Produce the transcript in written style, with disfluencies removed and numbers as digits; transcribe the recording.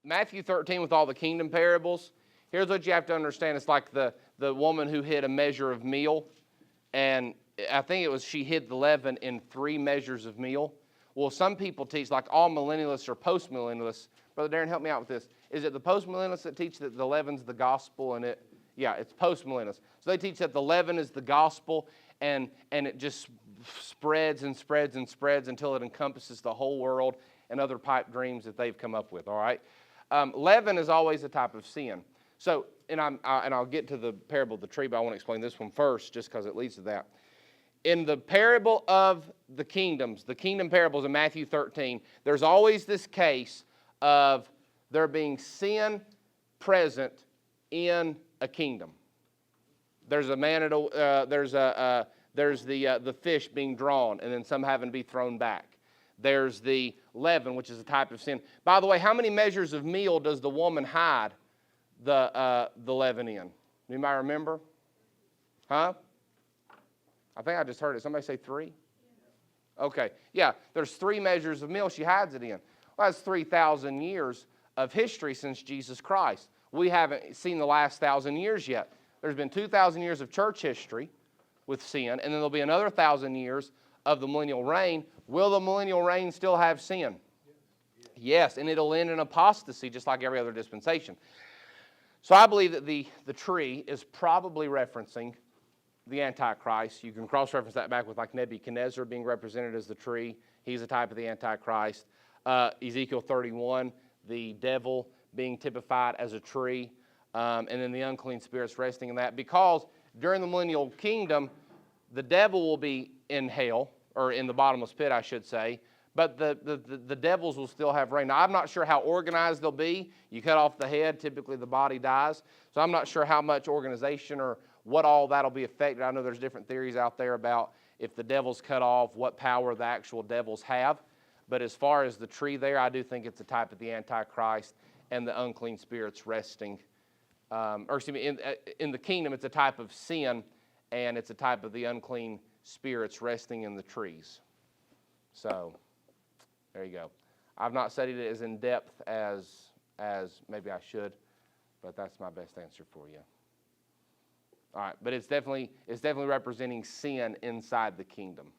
Matthew 13 with all the kingdom parables, here's what you have to understand. It's like the woman who hid a measure of meal, and I think it was she hid the leaven in 3 measures of meal. Well, some people teach, like all millennialists or post-millennialists. Brother Darren, help me out with this. Is it the post-millennialists that teach that the leaven's the gospel and it? Yeah, it's post-millennialists. So they teach that the leaven is the gospel and it just spreads and spreads and spreads until it encompasses the whole world and other pipe dreams that they've come up with, all right? Leaven is always a type of sin. So, and I'll get to the parable of the tree, but I want to explain this one first just because it leads to that. In the parable of the kingdoms, the kingdom parables in Matthew 13, there's always this case of there being sin present in a kingdom. There's a man at there's the fish being drawn and then some having to be thrown back. There's the leaven, which is a type of sin. By the way, how many measures of meal does the woman hide the leaven in? Anybody remember? Huh? I think I just heard it. Somebody say 3? Okay. Yeah, there's 3 measures of meal she hides it in. Well, that's 3,000 years of history since Jesus Christ. We haven't seen the last 1,000 years yet. There's been 2,000 years of church history with sin, and then there'll be another 1,000 years of the millennial reign. Will the millennial reign still have sin? Yes, and it'll end in apostasy just like every other dispensation. So I believe that the tree is probably referencing the Antichrist. You can cross-reference that back with like Nebuchadnezzar being represented as the tree. He's a type of the Antichrist. Ezekiel 31, the devil being typified as a tree. And then the unclean spirits resting in that. Because during the millennial kingdom, the devil will be in hell, or in the bottomless pit, I should say. But the devils will still have reign. Now, I'm not sure how organized they'll be. You cut off the head, typically the body dies. So I'm not sure how much organization or what all that'll be affected. I know there's different theories out there about if the devil's cut off, what power the actual devils have. But as far as the tree there, I do think it's a type of the Antichrist and the unclean spirits resting. In the kingdom, it's a type of sin, and it's a type of the unclean spirits resting in the trees. So, there you go. I've not studied it as in depth as maybe I should, but that's my best answer for you. All right, but it's definitely representing sin inside the kingdom.